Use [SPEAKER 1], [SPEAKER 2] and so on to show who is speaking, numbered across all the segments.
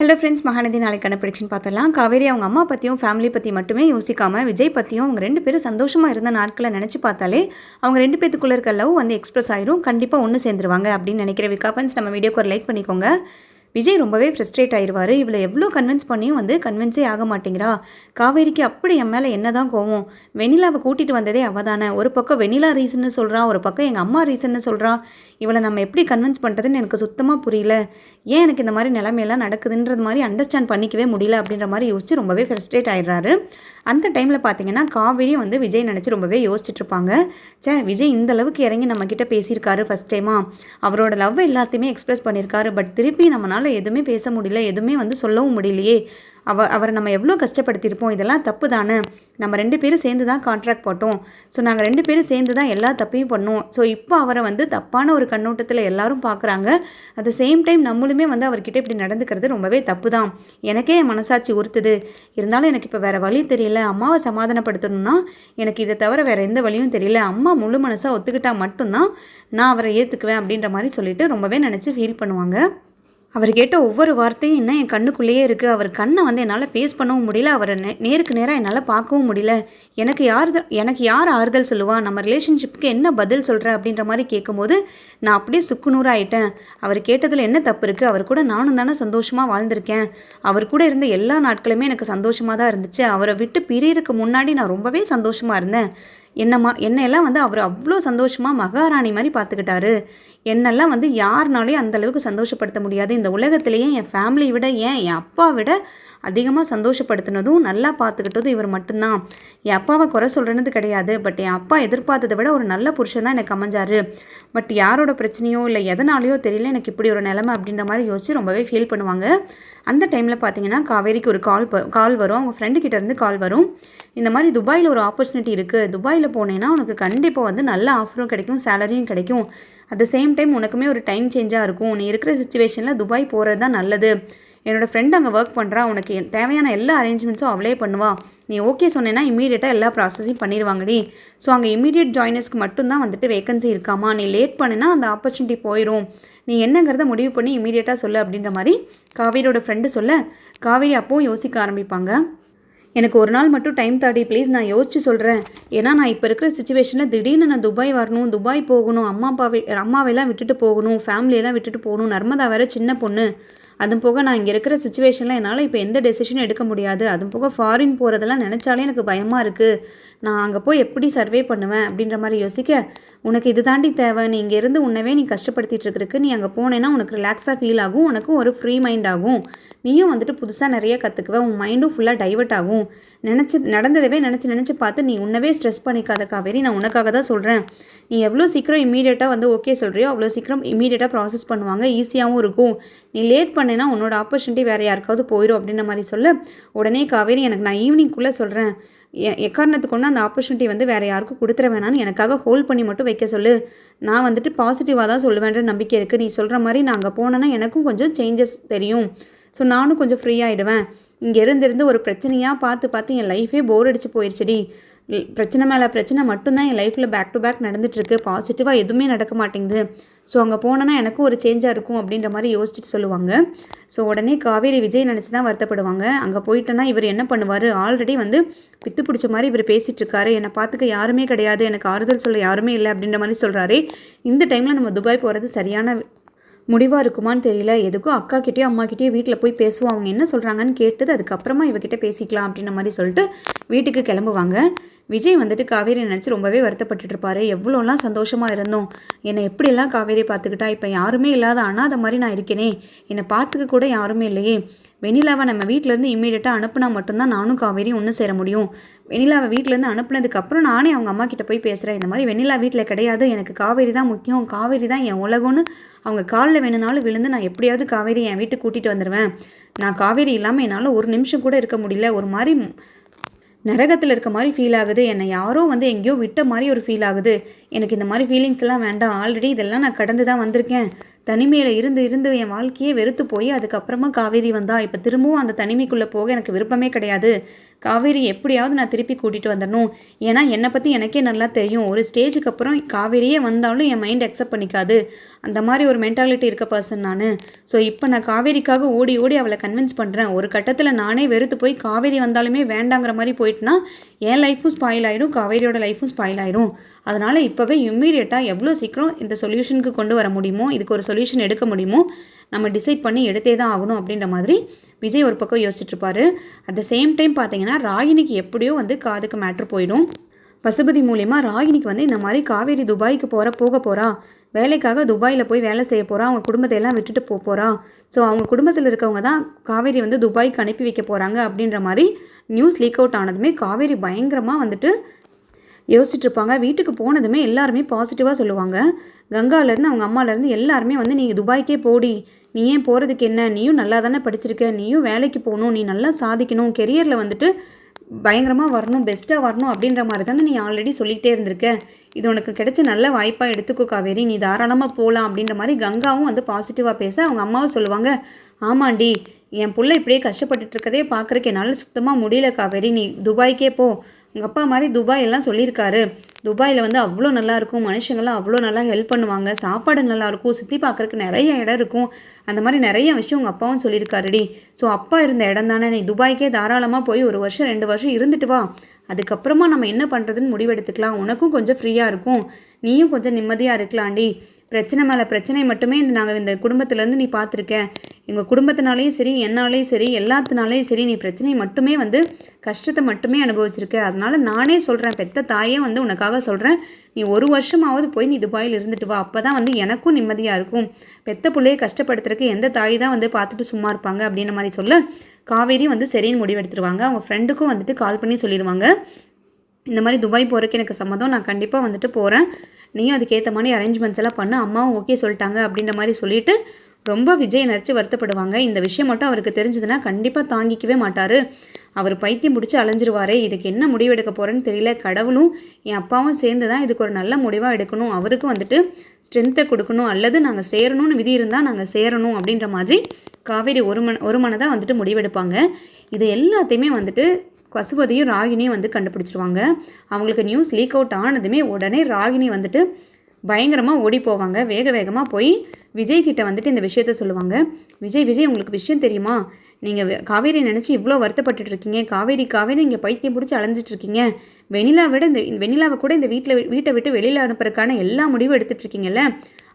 [SPEAKER 1] Hello friends, Mahanadi நாளைக்கான prediction பார்த்துடலாம். காவேரி அவங்க அம்மா பற்றியும் ஃபேமிலி பற்றி மட்டுமே யோசிக்காமல் விஜய் பற்றியும் அவங்க 2 பேரும் சந்தோஷமாக இருந்த நாட்களை நினச்சி பார்த்தாலே அவங்க 2 பேத்துக்குள்ளே இருக்க லவ் வந்து எக்ஸ்பிரஸ் ஆயிரும். கண்டிப்பாக ஒன்று சேர்ந்துருவாங்க அப்படின்னு நினைக்கிற விக்கா ஃப்ரெண்ட்ஸ், நம்ம வீடியோக்கு ஒரு லைக் பண்ணிக்கோங்க. விஜய் ரொம்பவே ஃப்ரஸ்ட்ரேட் ஆயிடுவார். இவளை எவ்வளோ கன்வின்ஸ் பண்ணியும் வந்து கன்வின்ஸே ஆக மாட்டேங்கிறா. காவேரிக்கு அப்படி என் மேலே என்ன தான் கோவம். வெண்ணிலாவை கூட்டிகிட்டு வந்ததே அவள் தானே. ஒரு பக்கம் வெண்ணிலா ரீசன்னு சொல்கிறா, ஒரு பக்கம் எங்கள் அம்மா ரீசன்னு சொல்கிறா. இவளை நம்ம எப்படி கன்வின்ஸ் பண்ணுறதுன்னு எனக்கு சுத்தமாக புரியல. ஏன் எனக்கு இந்த மாதிரி நிலைமையெல்லாம் நடக்குதுன்றது மாதிரி அண்டர்ஸ்டாண்ட் பண்ணிக்கவே முடியல அப்படின்ற மாதிரி யோசிச்சு ரொம்பவே ஃப்ரஸ்ட்ரேட் ஆகிடுறாரு. அந்த டைமில் பார்த்தீங்கன்னா காவேரியும் வந்து விஜய் நினச்சி ரொம்பவே யோசிச்சுட்டு இருப்பாங்க. விஜய் இந்த அளவுக்கு இறங்கி நம்மக்கிட்ட பேசியிருக்காரு ஃபஸ்ட் டைமாக. அவரோட லவ் எல்லாத்தையுமே எக்ஸ்பிரஸ் பண்ணியிருக்காரு. பட் திருப்பி நம்மளால் எதுவுமே பேச முடியல, எதுவுமே வந்து சொல்லவும் முடியலையே. அவரை நம்ம எவ்வளோ கஷ்டப்படுத்தியிருப்போம். இதெல்லாம் தப்பு தானே. நம்ம 2 பேரும் சேர்ந்து தான் கான்ட்ராக்ட் போட்டோம். ஸோ நாங்கள் 2 பேரும் சேர்ந்து தான் எல்லா தப்பையும் பண்ணோம். ஸோ இப்போ அவரை வந்து தப்பான ஒரு கண்ணோட்டத்தில் எல்லாரும் பார்க்குறாங்க. அட் த சேம் டைம் நம்மளுமே வந்து அவர்கிட்ட இப்படி நடந்துக்கிறது ரொம்பவே தப்பு தான். எனக்கே என் மனசாட்சி உறுத்துது. இருந்தாலும் எனக்கு இப்போ வேறு வழி தெரியல. அம்மாவை சமாதானப்படுத்தணும்னா எனக்கு இதை தவிர வேறு எந்த வழியும் தெரியல. அம்மா முழு மனசாக ஒத்துக்கிட்டால் மட்டும்தான் நான் அவரை ஏற்றுக்குவேன் அப்படின்ற மாதிரி சொல்லிட்டு ரொம்பவே நினச்சி ஃபீல் பண்ணுவாங்க. அவர் கேட்ட ஒவ்வொரு வார்த்தையும் என்ன என் கண்ணுக்குள்ளேயே இருக்குது. அவர் கண்ணை வந்து என்னால் ஃபேஸ் பண்ணவும் முடியல. அவரை நேருக்கு நேராக என்னால் பார்க்கவும் முடியல. எனக்கு யார் ஆறுதல் சொல்லுவா, நம்ம ரிலேஷன்ஷிப்புக்கு என்ன பதில் சொல்கிற அப்படின்ற மாதிரி கேட்கும்போது நான் அப்படியே சுக்குநூறாயிட்டேன். அவர் கேட்டதில் என்ன தப்பு இருக்குது. அவர் கூட நானும் தானே சந்தோஷமாக வாழ்ந்திருக்கேன். அவர் கூட இருந்த எல்லா நாட்களுமே எனக்கு சந்தோஷமாக தான் இருந்துச்சு. அவரை விட்டு பிரியறதுக்கு முன்னாடி நான் ரொம்பவே சந்தோஷமாக இருந்தேன். என்னையெல்லாம் வந்து அவர் அவ்வளோ சந்தோஷமாக மகாராணி மாதிரி பார்த்துக்கிட்டாரு. என்னெல்லாம் வந்து யாருனாலையும் அந்தளவுக்கு சந்தோஷப்படுத்த முடியாது. இந்த உலகத்திலேயே என் ஃபேமிலியை விட, என் அப்பா விட அதிகமாக சந்தோஷப்படுத்தினதும் நல்லா பார்த்துக்கிட்டதும் இவர் மட்டும்தான். என் அப்பாவை குறை சொல்கிறது கிடையாது. பட் என் அப்பா எதிர்பார்த்ததை விட ஒரு நல்ல புருஷன் தான் எனக்கு அமைஞ்சார். பட் யாரோட பிரச்சனையோ இல்லை எதனாலையோ தெரியல எனக்கு இப்படி ஒரு நிலைமை அப்படின்ற மாதிரி யோசிச்சு ரொம்பவே ஃபீல் பண்ணுவாங்க. அந்த டைமில் பார்த்தீங்கன்னா காவேரிக்கு ஒரு கால் வரும். அவங்க ஃப்ரெண்டுக்கிட்டேருந்து கால் வரும். இந்த மாதிரி துபாயில் ஒரு ஆப்பர்ச்சுனிட்டி இருக்குது. துபாயில் போனேன்னா உனக்கு கண்டிப்பாக வந்து நல்ல ஆஃபரும் கிடைக்கும், சேலரியும் கிடைக்கும். அட் த சேம் டைம் உனக்குமே ஒரு டைம் சேஞ்சாக இருக்கும். நீ இருக்கிற சுச்சுவேஷனில் துபாய் போகிறது தான் நல்லது. என்னோடய ஃப்ரெண்ட் அங்கே ஒர்க் பண்ணுறா. உனக்கு தேவையான எல்லா அரேஞ்ச்மெண்ட்ஸும் அவளே பண்ணுவா. நீ ஓகே சொன்னேன்னா இமீடியட்டாக எல்லா ப்ராசஸையும் பண்ணிடுவாங்கடி. ஸோ அங்கே இமீடியட் ஜாயினர்ஸ்க்கு மட்டும்தான் வந்துட்டு வேகன்சி இருக்காமா. நீ லேட் பண்ணினா அந்த ஆப்பர்ச்சுனிட்டி போயிடும். நீ என்னங்கிறத முடிவு பண்ணி இமீடியட்டாக சொல்லு அப்படின்ற மாதிரி காவேரியோட ஃப்ரெண்டு சொல்ல காவேரி அப்போவும் யோசிக்க ஆரம்பிப்பாங்க. எனக்கு ஒரு நாள் மட்டும் டைம் தாடி ப்ளீஸ், நான் யோசிச்சு சொல்கிறேன். ஏன்னா நான் இப்போ இருக்கிற சுச்சுவேஷனில் திடீர்னு நான் துபாய் வரணும், துபாய் போகணும், அம்மாவையெல்லாம் விட்டுட்டு போகணும், ஃபேமிலியெல்லாம் விட்டுட்டு போகணும். நர்மதா வேறு சின்ன பொண்ணு. அதுவும் போக நான் இங்கே இருக்கிற சுச்சுவேஷனில் என்னால் இப்போ எந்த டெசிஷனும் எடுக்க முடியாது. அதுவும் போக ஃபாரின் போகிறதெல்லாம் நினச்சாலே எனக்கு பயமாக இருக்குது. நான் அங்கே போய் எப்படி சர்வே பண்ணுவேன் அப்படின்ற மாதிரி யோசிக்க, உனக்கு இது தாண்டி தேவை. நீ இங்கேருந்து உன்னவே நீ கஷ்டப்படுத்திட்டு இருக்கிறதுக்கு நீ அங்கே போனேன்னா உனக்கு ரிலாக்ஸாக ஃபீல் ஆகும். உனக்கும் ஒரு ஃப்ரீ மைண்ட் ஆகும். நீயும் வந்துட்டு புதுசாக நிறைய கற்றுக்குவேன். உன் மைண்டும் ஃபுல்லாக டைவர்ட் ஆகும். நடந்ததவே நினச்சி பார்த்து நீ உன்னவே ஸ்ட்ரெஸ் பண்ணிக்காத காவேரி. நான் உனக்காக தான் சொல்கிறேன். நீ எவ்வளோ சீக்கிரம் இமீடியட்டாக வந்து ஓகே சொல்கிறியோ அவ்வளோ சீக்கிரம் இமீடியட்டாக ப்ராசஸ் பண்ணுவாங்க, ஈஸியாகவும் இருக்கும். நீ லேட் பண்ணேன்னா உன்னோட ஆப்பர்ச்சுனிட்டி வேறு யாருக்காவது போயிடும் அப்படின்ற மாதிரி சொல்ல உடனே காவேரி எனக்கு நான் ஈவினிங்குள்ளே சொல்கிறேன். எக்காரணத்துக்கு ஒன்று அந்த ஆப்பர்ச்சுனிட்டி வந்து வேறு யாருக்கும் கொடுத்துட வேணான்னு எனக்காக ஹோல்ட் பண்ணி மட்டும் வைக்க சொல்லு. நான் வந்துட்டு பாசிட்டிவாக தான் சொல்லுவேன்ற நம்பிக்கை இருக்குது. நீ சொல்கிற மாதிரி நான் அங்கே போனேன்னா எனக்கும் கொஞ்சம் சேஞ்சஸ் தெரியும். ஸோ நானும் கொஞ்சம் ஃப்ரீ ஆகிடுவேன். இங்கே இருந்து ஒரு பிரச்சனையாக பார்த்து என் லைஃபே போர் அடிச்சு போயிடுச்சுடி. பிரச்சனை மேலே பிரச்சனை மட்டும்தான் என் லைஃப்பில் பேக் டு பேக் நடந்துகிட்ருக்கு. பாசிட்டிவாக எதுவுமே நடக்க மாட்டேங்குது. ஸோ அங்கே போனேன்னா எனக்கும் ஒரு சேஞ்சாக இருக்கும் அப்படின்ற மாதிரி யோசிச்சுட்டு சொல்லுவாங்க. ஸோ உடனே காவேரி விஜய் நினச்சி தான் வருத்தப்படுவாங்க. அங்கே போயிட்டேன்னா இவர் என்ன பண்ணுவார். ஆல்ரெடி வந்து பித்து பிடிச்ச மாதிரி இவர் பேசிகிட்டு இருக்காரு. என்னை பார்த்துக்க யாருமே கிடையாது, எனக்கு ஆறுதல் சொல்ல யாருமே இல்லை அப்படின்ற மாதிரி சொல்கிறாரு. இந்த டைமில் நம்ம துபாய் போகிறது சரியான முடிவாக இருக்குமான்னு தெரியல. எதுக்கும் அக்காக்கிட்டேயோ அம்மாக்கிட்டேயோ வீட்டில் போய் பேசுவோம். அவங்க என்ன சொல்கிறாங்கன்னு கேட்டது அதுக்கப்புறமா இவகிட்ட பேசிக்கலாம் அப்படின்ற மாதிரி சொல்லிட்டு வீட்டுக்கு கிளம்புவாங்க. விஜய் வந்துட்டு காவேரி நினச்சி ரொம்பவே வருத்தப்பட்டுட்டு இருப்பார். எவ்வளோலாம் சந்தோஷமாக இருந்தோம். என்னை எப்படிலாம் காவேரி பார்த்துக்கிட்டா. இப்போ யாருமே இல்லாத அனாதை மாதிரி நான் இருக்கேனே. என்னை பார்த்துக்க கூட யாருமே இல்லையே. வெண்ணிலாவை நம்ம வீட்டிலேருந்து இம்மீடியட்டாக அனுப்புனா மட்டும்தான் நானும் காவேரி ஒன்று சேர முடியும். வெண்ணிலாவை வீட்டிலேருந்து அனுப்புனதுக்கப்புறம் நானே அவங்க அம்மா கிட்ட போய் பேசுகிறேன். இந்த மாதிரி வெண்ணிலா வீட்டில் கிடையாது, எனக்கு காவேரி தான் முக்கியம், காவேரி தான் என் உலகம்னு அவங்க காலில் வேணுனாலும் விழுந்து நான் எப்படியாவது காவேரி என் வீட்டுக்கு கூட்டிகிட்டு வந்துடுவேன். நான் காவேரி இல்லாமல் என்னால் ஒரு நிமிஷம் கூட இருக்க முடியல. ஒரு மாதிரி நரகத்தில் இருக்க மாதிரி ஃபீல் ஆகுது. என்னை யாரோ வந்து எங்கேயோ விட்ட மாதிரி ஒரு ஃபீல் ஆகுது. எனக்கு இந்த மாதிரி ஃபீலிங்ஸ் எல்லாம் வேண்டாம். ஆல்ரெடி இதெல்லாம் நான் கடந்து தான் வந்திருக்கேன். தனிமையில் இருந்து என் வாழ்க்கையே வெறுத்து போய் அதுக்கப்புறமா காவேரி வந்தா. இப்போ திரும்பவும் அந்த தனிமைக்குள்ளே போக எனக்கு விருப்பமே கிடையாது. காவேரி எப்படியாவது நான் திருப்பி கூட்டிகிட்டு வந்துடணும். ஏன்னா என்னை பற்றி எனக்கே நல்லா தெரியும். ஒரு ஸ்டேஜுக்கு அப்புறம் காவேரியே வந்தாலும் என் மைண்ட் அக்செப்ட் பண்ணிக்காது. அந்த மாதிரி ஒரு மென்டாலிட்டி இருக்க பர்சன் நான். ஸோ இப்போ நான் காவேரிக்காக ஓடி ஓடி அவளை கன்வின்ஸ் பண்ணுறேன். ஒரு கட்டத்தில் நானே வெறுத்து போய் காவேரி வந்தாலுமே வேண்டாங்கிற மாதிரி போயிட்டுனா என் லைஃப்பும் ஸ்பாயில் ஆயிடும், காவேரியோட லைஃப்பும் ஸ்பாயில் ஆயிடும். அதனால் இப்போவே இம்மீடியட்டாக எவ்வளோ சீக்கிரம் இந்த சொல்யூஷனுக்கு கொண்டு வர முடியுமோ, இதுக்கு ஒரு சொல்யூஷன் எடுக்க முடியுமோ நம்ம டிசைட் பண்ணி எடுத்தே தான் ஆகணும் அப்படின்ற மாதிரி விஜய் ஒரு பக்கம் யோசிச்சுட்ருப்பாரு. அட் த சேம் டைம் பார்த்தீங்கன்னா ராகினிக்கு எப்படியோ வந்து காதுக்கு மேட்ரு போயிடும். பசுபதி மூலிமா ராகினிக்கு வந்து இந்த மாதிரி காவேரி துபாய்க்கு போக போகிறா, வேலைக்காக துபாயில் போய் வேலை செய்ய போகிறா, அவங்க குடும்பத்தை எல்லாம் விட்டுட்டு போகிறா. ஸோ அவங்க குடும்பத்தில் இருக்கவங்க தான் காவேரி வந்து துபாய்க்கு அனுப்பி வைக்க போகிறாங்க அப்படின்ற மாதிரி நியூஸ் லீக் அவுட் ஆனதுமே காவேரி பயங்கரமாக வந்துட்டு யோசிச்சுட்ருப்பாங்க. வீட்டுக்கு போனதுமே எல்லாருமே பாசிட்டிவாக சொல்லுவாங்க. கங்காலேருந்து அவங்க அம்மாலேருந்து எல்லாருமே வந்து நீங்கள் துபாய்க்கே போடி, நீ ஏன் போகிறதுக்கு என்ன, நீயும் நல்லா தானே படிச்சிருக்க, நீயும் வேலைக்கு போகணும், நீ நல்லா சாதிக்கணும், கெரியரில் வந்துட்டு பயங்கரமாக வரணும், பெஸ்ட்டாக வரணும் அப்படின்ற மாதிரி தானே நீ ஆல்ரெடி சொல்லிகிட்டே இருந்திருக்க. இது உனக்கு கிடைச்ச நல்ல வாய்ப்பாக எடுத்துக்கோ காவேரி, நீ தாராளமாக போகலாம் அப்படின்ற மாதிரி கங்காவும் வந்து பாசிட்டிவாக பேச அவங்க அம்மாவும் சொல்லுவாங்க, ஆமாண்டி என் புள்ள இப்படியே கஷ்டப்பட்டுட்டு இருக்கதே பார்க்குறக்கு என்னால் சுத்தமாக முடியல காவேரி, நீ துபாய்க்கே போ. உங்கள் அப்பா மாதிரி துபாய் எல்லாம் சொல்லியிருக்காரு, துபாயில் வந்து அவ்வளோ நல்லாயிருக்கும், மனுஷங்கள்லாம் அவ்வளோ நல்லா ஹெல்ப் பண்ணுவாங்க, சாப்பாடு நல்லாயிருக்கும், சுற்றி பார்க்குறக்கு நிறைய இடம் இருக்கும், அந்த மாதிரி நிறைய விஷயம் உங்கள் அப்பாவும் சொல்லியிருக்காருடி. ஸோ அப்பா இருந்த இடம் தானே, நீ துபாய்க்கே தாராளமாக போய் 1 வருஷம் 2 வருஷம் இருந்துட்டு வா, அதுக்கப்புறமா நம்ம என்ன பண்ணுறதுன்னு முடிவெடுத்துக்கலாம், உனக்கும் கொஞ்சம் ஃப்ரீயாக இருக்கும், நீயும் கொஞ்சம் நிம்மதியாக இருக்கலாம்டி. பிரச்சனை மேலே பிரச்சனை மட்டுமே நாங்கள் இந்த குடும்பத்துலேருந்து நீ பார்த்துருக்க, எங்கள் குடும்பத்தினாலேயும் சரி என்னாலேயும் சரி எல்லாத்தினாலேயும் சரி நீ பிரச்சனை மட்டுமே வந்து கஷ்டத்தை மட்டுமே அனுபவிச்சிருக்க. அதனால் நானே சொல்கிறேன், பெத்த தாயே வந்து உனக்காக சொல்கிறேன், நீ 1 வருஷமாவது போய் நீ துபாயில் இருந்துட்டு வா, அப்போ தான் வந்து எனக்கும் நிம்மதியாக இருக்கும். பெத்த பிள்ளையை கஷ்டப்படுத்துறதுக்கு எந்த தாய் தான் வந்து பார்த்துட்டு சும்மா இருப்பாங்க அப்படின்ற மாதிரி சொல்ல காவேரி வந்து சரின்னு முடிவெடுத்துருவாங்க. அவங்க ஃப்ரெண்டுக்கும் வந்துட்டு கால் பண்ணி சொல்லிடுவாங்க, இந்த மாதிரி துபாய் போகிறதுக்கு எனக்கு சம்மதம், நான் கண்டிப்பாக வந்துட்டு போகிறேன், நீயும் அதுக்கேற்ற மாதிரி அரேஞ்ச்மெண்ட்ஸ் எல்லாம் பண்ண, அம்மாவும் ஓகே சொல்லிட்டாங்க அப்படின்ற மாதிரி சொல்லிவிட்டு ரொம்ப விஜய் நினச்சி வருத்தப்படுவாங்க. இந்த விஷயம் மட்டும் அவருக்கு தெரிஞ்சதுன்னா கண்டிப்பாக தாங்கிக்கவே மாட்டார், அவர் பைத்தியம் பிடிச்சி அலைஞ்சிருவாரே, இதுக்கு என்ன முடிவு எடுக்க போகிறேன்னு தெரியல, கடவுளும் என் அப்பாவும் சேர்ந்து தான் இதுக்கு ஒரு நல்ல முடிவாக எடுக்கணும், அவருக்கும் வந்துட்டு ஸ்ட்ரென்த்தை கொடுக்கணும், அல்லது நாங்கள் சேரணும்னு விதி இருந்தால் நாங்கள் சேரணும் அப்படின்ற மாதிரி காவேரி ஒரு மனதாக வந்துட்டு முடிவெடுப்பாங்க. இது எல்லாத்தையுமே வந்துட்டு பசுபதியும் ராகினியும் வந்து கண்டுபிடிச்சிருவாங்க. அவங்களுக்கு நியூஸ் லீக் அவுட் ஆனதுமே உடனே ராகினி வந்துட்டு பயங்கரமாக ஓடி போவாங்க. வேகமாக போய் விஜய்கிட்ட வந்துட்டு இந்த விஷயத்த சொல்லுவாங்க. விஜய் உங்களுக்கு விஷயம் தெரியுமா, நீங்கள் காவேரி நினச்சி இவ்வளோ வருத்தப்பட்டுட்டு இருக்கீங்க, காவேரி இங்கே பைத்தியம் பிடிச்சி அலைஞ்சிட்ருக்கீங்க, வெண்ணிலாவை கூட இந்த வீட்டை விட்டு வெளியில் அனுப்புறதுக்கான எல்லா முடிவும் எடுத்துகிட்ருக்கீங்கல்ல,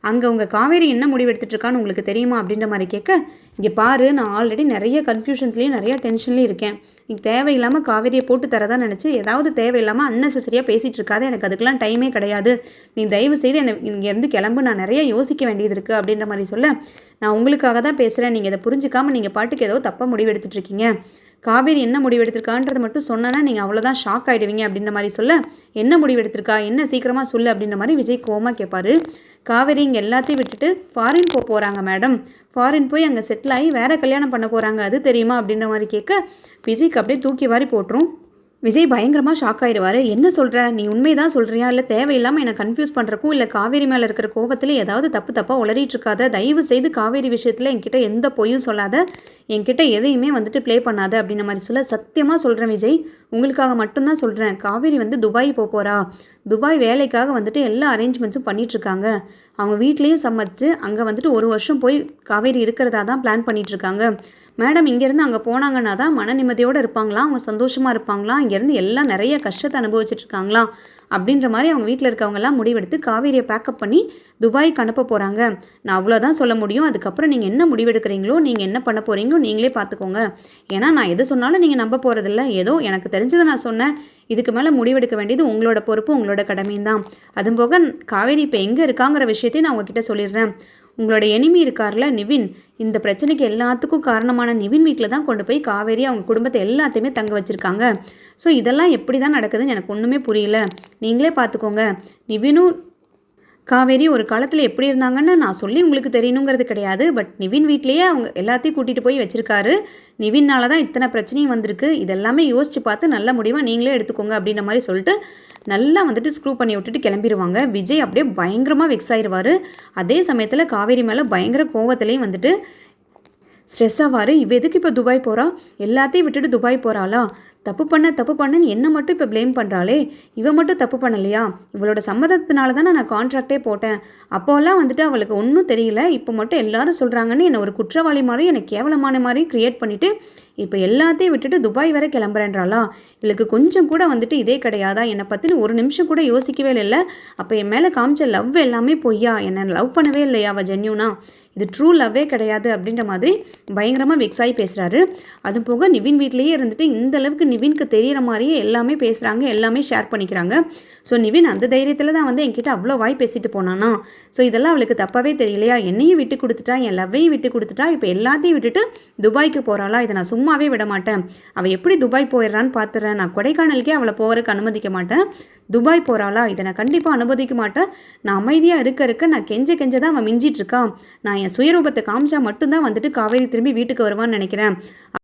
[SPEAKER 1] அங்கே உங்கள் காவேரி என்ன முடிவு எடுத்துகிட்ருக்கான்னு உங்களுக்கு தெரியுமா அப்படின்ற மாதிரி கேட்க, இங்கே பாரு நான் ஆல்ரெடி நிறைய கன்ஃபியூஷன்ஸ்லேயும் நிறைய டென்ஷன்லேயும் இருக்கேன், நீ தேவையில்லாமல் காவேரியை போட்டு தரதான் நினச்சி ஏதாவது தேவையில்லாமல் அன்னெசரியாக பேசிகிட்டு இருக்காது, எனக்கு அதுக்கெலாம் டைமே கிடையாது, நீ தயவு செய்து என்னை இங்கேருந்து கிளம்பு, நான் நிறைய யோசிக்க வேண்டியது இருக்குது அப்படின்ற மாதிரி சொல்ல, நான் உங்களுக்காக தான் பேசுகிறேன், நீங்கள் இதை புரிஞ்சிக்காமல் நீங்கள் பாட்டுக்கு ஏதோ தப்பாக முடிவு எடுத்துகிட்ருக்கீங்க, காவேரி என்ன முடிவு எடுத்திருக்கான்றதை மட்டும் சொன்னா நீங்கள் அவ்வளோதான் ஷாக் ஆகிடுவீங்க அப்படின்ற மாதிரி சொல்ல, என்ன முடிவு எடுத்திருக்கா, என்ன சீக்கிரமாக சொல்லு அப்படின்ற மாதிரி விஜய் கோவமாக கேட்பாரு. காவேரி இங்கே எல்லாத்தையும் விட்டுட்டு ஃபாரின் போகிறாங்க மேடம், ஃபாரின் போய் அங்கே செட்டில் ஆகி வேறு கல்யாணம் பண்ண போகிறாங்க, அது தெரியுமா அப்படின்ற மாதிரி கேட்க விஜய்க்கு அப்படியே தூக்கி வாரி போட்டுரும். விஜய் பயங்கரமாக ஷாக் ஆயிடுவார். என்ன சொல்கிற, நீ உண்மைதான் சொல்கிறியா, இல்லை தேவையில்லாமல் என்னை கன்ஃபியூஸ் பண்ணுறக்கும், இல்லை காவேரி மேலே இருக்கிற கோவத்தில் ஏதாவது தப்பாக உளறிட்டு இருக்காத, தயவு செய்து காவேரி விஷயத்தில் என்கிட்ட எந்த பொய்யும் சொல்லாத, என்கிட்ட எதையுமே வந்துட்டு ப்ளே பண்ணாத அப்படின்ற மாதிரி சொல்ல, சத்தியமாக சொல்கிறேன் விஜய், உங்களுக்காக மட்டும்தான் சொல்கிறேன், காவேரி வந்து துபாய் போகிறா, துபாய் வேலைக்காக வந்துட்டு எல்லா அரேஞ்ச்மெண்ட்ஸும் பண்ணிகிட்ருக்காங்க, அவங்க வீட்லேயும் சம்மதிச்சு அங்கே வந்துட்டு 1 வருஷம் போய் காவேரி இருக்கிறதா தான் பிளான் பண்ணிகிட்ருக்காங்க மேடம். இங்கேருந்து அங்கே போனாங்கன்னா தான் மன நிம்மதியோடு இருப்பாங்களாம், அவங்க சந்தோஷமாக இருப்பாங்களாம், இங்கேருந்து எல்லாம் நிறைய கஷ்டத்தை அனுபவிச்சுட்ருக்காங்களாம் அப்படின்ற மாதிரி அவங்க வீட்டில் இருக்கவங்கெல்லாம் முடிவெடுத்து காவேரியை பேக்கப் பண்ணி துபாய்க்கு அனுப்ப போகிறாங்க. நான் அவ்வளோதான் சொல்ல முடியும், அதுக்கப்புறம் நீங்கள் என்ன முடிவெடுக்கிறீங்களோ, நீங்கள் என்ன பண்ண போகிறீங்களோ நீங்களே பார்த்துக்கோங்க, ஏன்னா நான் எது சொன்னாலும் நீங்கள் நம்ப போகிறதில்ல, ஏதோ எனக்கு தெரிஞ்சதை நான் சொன்னேன், இதுக்கு மேலே முடிவெடுக்க வேண்டியது உங்களோட பொறுப்பு, உங்களோட கடமையும் தான். அதுவும் போக காவேரி இப்போ எங்கே இருக்காங்கிற விஷயத்தையும் நான் உங்ககிட்ட சொல்லிடுறேன். உங்களோட எனிமி இருக்கார்ல நிவின், இந்த பிரச்சனைக்கு எல்லாத்துக்கும் காரணமான நிவின் வீட்டில் தான் கொண்டு போய் காவேரி அவங்க குடும்பத்தை எல்லாத்தையுமே தங்க வச்சுருக்காங்க. ஸோ இதெல்லாம் எப்படி தான் நடக்குதுன்னு எனக்கு ஒன்றுமே புரியல, நீங்களே பார்த்துக்கோங்க. நிவினும் காவேரி ஒரு காலத்தில் எப்படி இருந்தாங்கன்னு நான் சொல்லி உங்களுக்கு தெரியணுங்கிறது கிடையாது, பட் நிவின் வீட்லேயே அவங்க எல்லாத்தையும் கூட்டிகிட்டு போய் வச்சுருக்காரு, நிவின்னால தான் இத்தனை பிரச்சனையும் வந்திருக்கு, இதெல்லாமே யோசித்து பார்த்து நல்ல முடிவாக நீங்களே எடுத்துக்கோங்க அப்படின்ற மாதிரி சொல்லிட்டு நல்லா வந்துட்டு ஸ்க்ரூ பண்ணி விட்டுட்டு கிளம்பிடுவாங்க. விஜய் அப்படியே பயங்கரமாக வெக்ஸ் ஆயிடுவார். அதே சமயத்தில் காவேரி மேலே பயங்கர கோவத்துலேயும் வந்துட்டு ஸ்ட்ரெஸ் ஆவார். இவ எதுக்கு இப்போ துபாய் போகிறா, எல்லாத்தையும் விட்டுட்டு துபாய் போகிறாளா, தப்பு பண்ணன்னு என்ன மட்டும் இப்போ ப்ளேம் பண்ணுறாளே, இவன் மட்டும் தப்பு பண்ணலையா? இவளோட சம்மதத்தினால தானே நான் கான்ட்ராக்டே போட்டேன். அப்போல்லாம் வந்துட்டு அவளுக்கு ஒன்றும் தெரியல. இப்போ மட்டும் எல்லாரும் சொல்கிறாங்கன்னு என்னை ஒரு குற்றவாளி மாதிரி, என்னை கேவலமான மாதிரி கிரியேட் பண்ணிவிட்டு இப்போ எல்லாத்தையும் விட்டுட்டு துபாய் வரை கிளம்புறேன்றாளா? இவளுக்கு கொஞ்சம் கூட வந்துட்டு இதே கிடையாதா? என்னை பற்றின ஒரு நிமிஷம் கூட யோசிக்கவே இல்லை. அப்போ என் மேலே காமிச்ச லவ் எல்லாமே பொய்யா? என்னை லவ் பண்ணவே இல்லையா அவள் ஜென்யூனா? இது ட்ரூ லவ்வே கிடையாது அப்படின்ற மாதிரி பயங்கரமாக வெக்ஸ் ஆகி பேசுகிறாரு. அது போக நிவின் வீட்லேயே இருந்துட்டு இந்த அளவுக்கு நிவின்க்கு தெரிகிற மாதிரியே எல்லாமே பேசுகிறாங்க, எல்லாமே ஷேர் பண்ணிக்கிறாங்க. ஸோ நிவின் அந்த தைரியத்தில் தான் வந்து என்கிட்ட அவ்வளோ வாய் பேசிட்டு போனானா? ஸோ இதெல்லாம் அவளுக்கு தப்பாகவே தெரியலையா? என்னையும் விட்டு கொடுத்துட்டா, என் லவ்வையும் விட்டு கொடுத்துட்டா, இப்போ எல்லாத்தையும் விட்டுட்டு துபாய்க்கு போகிறாளா? இதை நான் சும்மாவே விட மாட்டேன். அவள் எப்படி துபாய் போயிடுறான்னு பார்த்துறேன். நான் கொடைக்கானலுக்கே அவளை போகிறதுக்கு அனுமதிக்க மாட்டேன். துபாய் போகிறாளா? இதை நான் கண்டிப்பாக அனுமதிக்க மாட்டேன். நான் அமைதியாக இருக்க நான் கெஞ்ச தான் அவன் மிஞ்சிட்டு இருக்கா. நான் என் சுயரூபத்தை காமிச்சா மட்டும்தான் வந்துட்டு காவேரி திரும்பி வீட்டுக்கு வருவான்னு நினைக்கிறேன்.